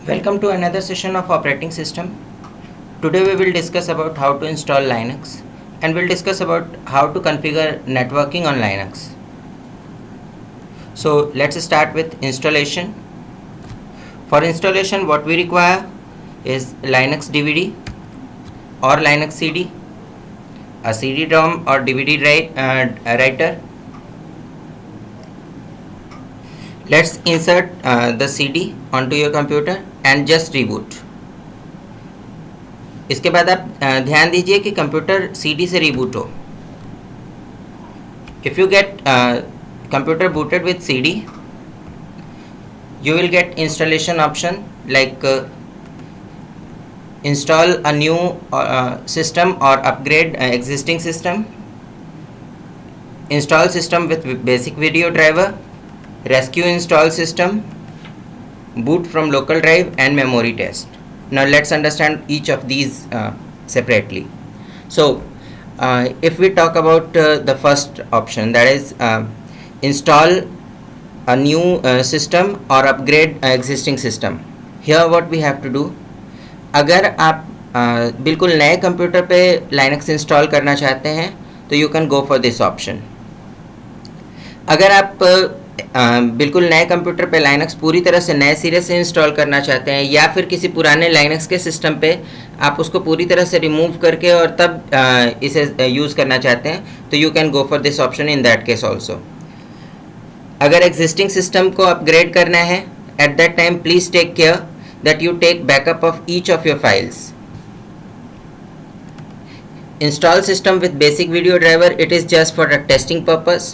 Welcome to another session of operating system. Today we will discuss about how to install Linux and we'll discuss about how to configure networking on Linux. So let's start with installation. For installation what we require is Linux DVD or Linux CD, a CD-ROM or DVD writer. Let's insert the CD onto your computer and just reboot. इसके बाद आप ध्यान दीजिए कि computer CD से reboot हो. If you get computer booted with CD, you will get installation option like install a new system or upgrade existing system, install system with basic video driver, rescue install system, boot from local drive, and memory test. Now let's understand each of these separately. So if we talk about the first option, that is install a new system or upgrade existing system. Here what we have to do, अगर आप बिल्कुल नए computer पे Linux install करना चाहते हैं तो you can go for this option. अगर आप बिल्कुल नए कंप्यूटर पे Linux पूरी तरह से नए सिरे से इंस्टॉल करना चाहते हैं या फिर किसी पुराने Linux के सिस्टम पे आप उसको पूरी तरह से रिमूव करके और तब इसे यूज़ करना चाहते हैं तो you can go for this option in that case also. अगर एग्जिस्टिंग सिस्टम को अपग्रेड करना है, at that time please take care that you take backup of each of your files. Install system with basic video driver, it is just for a testing purpose.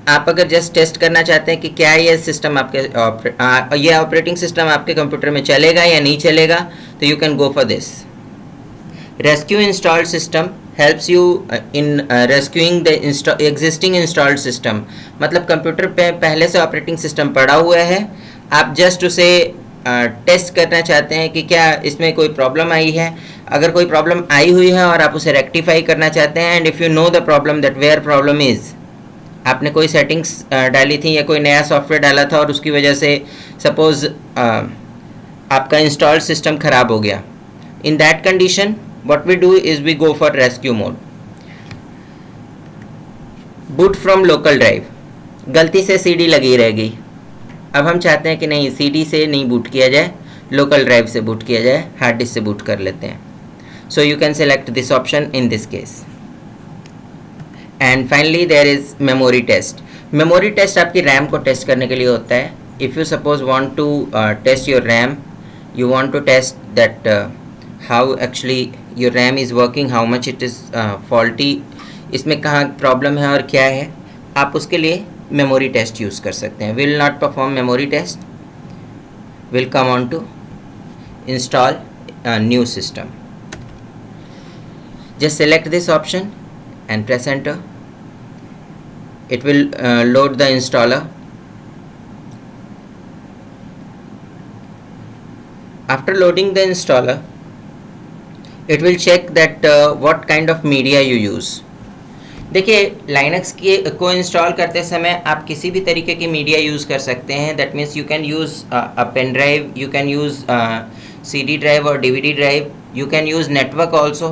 आप अगर just test करना चाहते हैं कि क्या ये सिस्टम आपके ये ऑपरेटिंग सिस्टम आपके कंप्यूटर में चलेगा या नहीं चलेगा तो you can go for this. Rescue installed system helps you in rescuing the existing installed system. मतलब कंप्यूटर पे पहले से ऑपरेटिंग सिस्टम पड़ा हुआ है, आप जस्ट उसे टेस्ट करना चाहते हैं कि क्या इसमें कोई प्रॉब्लम आई है. अगर कोई प्रॉब्लम आई हुई है और आप उसे रेक्टिफाई करना चाहते हैं and if you know the problem that where problem is, आपने कोई सेटिंग्स डाली थी या कोई नया सॉफ्टवेयर डाला था और उसकी वजह से सपोज़ आपका इंस्टॉल्ड सिस्टम ख़राब हो गया. In that condition what we do is we go for rescue mode. Boot from local drive, गलती से CD लगी रह गई. अब हम चाहते हैं कि नहीं, CD से नहीं बूट किया जाए, लोकल ड्राइव से बूट किया जाए, हार्ड डिस्क से बूट कर लेते हैं. So you can select this option in this case. And finally there is memory test. Memory test आपकी रैम को टेस्ट करने के लिए होता है. If you suppose want to test your RAM, you want to test that how actually your RAM is working, how much it is faulty, इसमें कहाँ problem है और क्या है, आप उसके लिए memory test यूज़ कर सकते हैं. will not perform memory test, will come on to install a new system. Just select this option and press enter. It will load the installer. After loading the installer, it will check that what kind of media you use. देखिए, Linux को install करते समय आप किसी भी तरीके की media use कर सकते हैं. That means you can use a pen drive, you can use CD drive और DVD drive, you can use network also.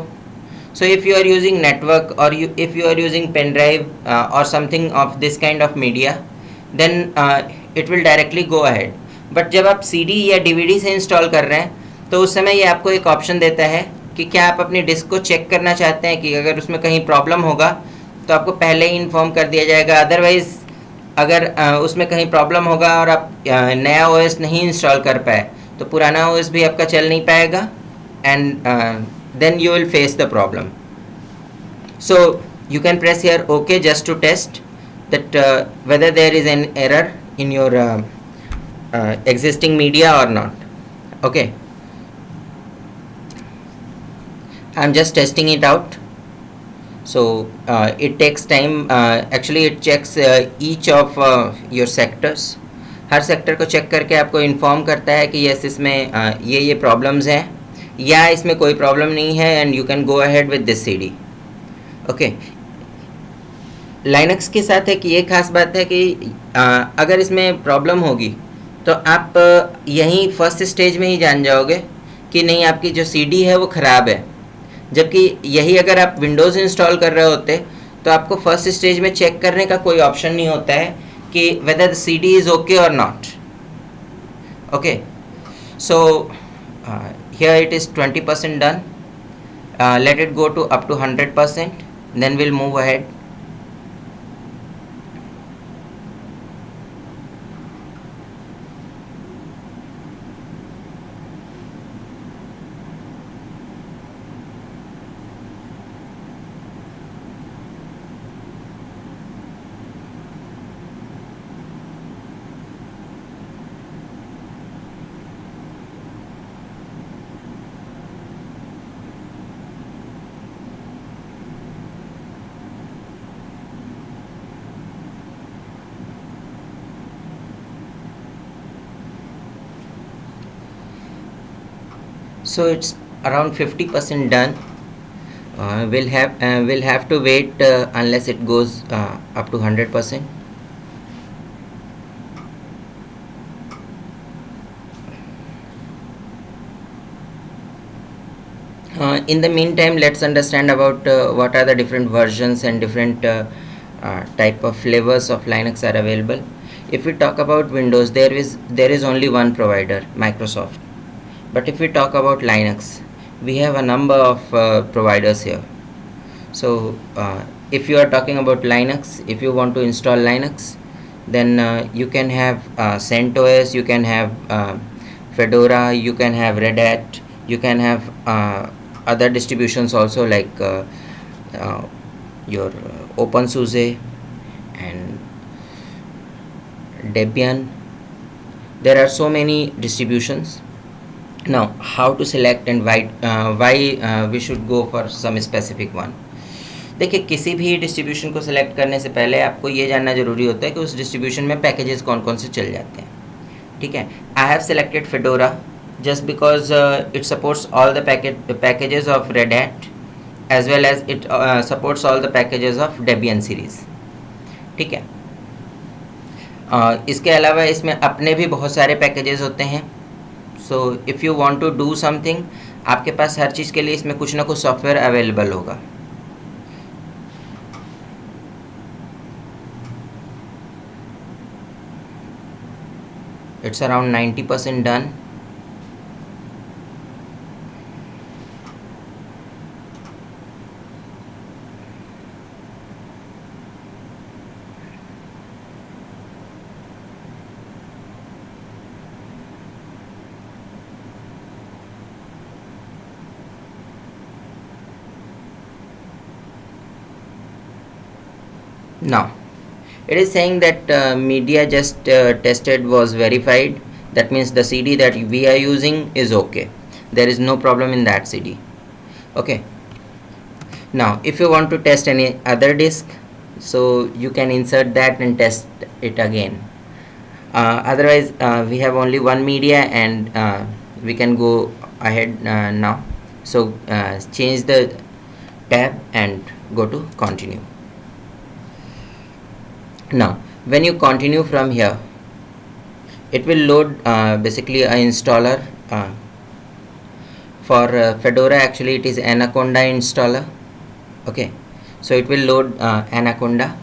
So if you are using network और if you are using pen drive और something of this kind of media, then it will directly go ahead. But जब आप CD या DVD से install कर रहे हैं तो उस समय ये आपको एक ऑप्शन देता है कि क्या आप अपनी डिस्क को चेक करना चाहते हैं कि अगर उसमें कहीं प्रॉब्लम होगा तो आपको पहले ही इन्फॉर्म कर दिया जाएगा. अदरवाइज़ अगर उसमें कहीं प्रॉब्लम होगा और आप नया OS नहीं इंस्टॉल कर पाए तो पुराना OS भी आपका चल नहीं पाएगा and then you will face the problem. So you can press here okay just to test that whether there is an error in your existing media or not. Okay, I'm just testing it out. So it takes time. Actually it checks each of your sectors. Her sector को check करके आपको inform करता है कि yes इसमें ये problems हैं या इसमें कोई प्रॉब्लम नहीं है and you can go ahead with this CD. Okay, Linux के साथ एक ये खास बात है कि अगर इसमें प्रॉब्लम होगी तो आप यहीं फर्स्ट स्टेज में ही जान जाओगे कि नहीं आपकी जो सीडी है वो ख़राब है। जबकि यही अगर आप विंडोज़ इंस्टॉल कर रहे होते तो आपको फर्स्ट स्टेज में चेक करने का कोई ऑप्शन नहीं होता है कि whether the CD is okay और not. Okay, so here it is 20% done. Let it go to up to 100%, then we'll move ahead. So it's around 50% done. We'll have to wait unless it goes up to 100%. In the meantime, let's understand about what are the different versions and different type of flavors of Linux are available. If we talk about Windows, there is only one provider, Microsoft. But if we talk about Linux, we have a number of providers here. So if you are talking about Linux, if you want to install Linux, then you can have CentOS, you can have Fedora, you can have Red Hat, you can have other distributions also, like your OpenSUSE and Debian. There are so many distributions. Now, how to select and why we should go for some specific one. देखिए, किसी भी distribution को select करने से पहले आपको ये जानना ज़रूरी होता है कि उस डिस्ट्रीब्यूशन में पैकेजेस कौन कौन से चल जाते हैं। ठीक है, I have selected fedora just because it supports all the packages of Red Hat as well as it supports all the packages of Debian series. ठीक है, इसके अलावा इसमें अपने भी बहुत सारे पैकेजेस होते हैं। So if you want to do something, आपके पास हर चीज़ के लिए इसमें कुछ ना कुछ सॉफ्टवेयर अवेलेबल होगा। It's around 90% done. Now it is saying that media just tested was verified. That means the CD that we are using is okay. There is no problem in that CD. Okay. Now if you want to test any other disk, so you can insert that and test it again. Otherwise we have only one media and we can go ahead now. So change the tab and go to continue. Now when you continue from here, it will load basically a installer. For Fedora, actually it is Anaconda installer. Okay, so it will load Anaconda.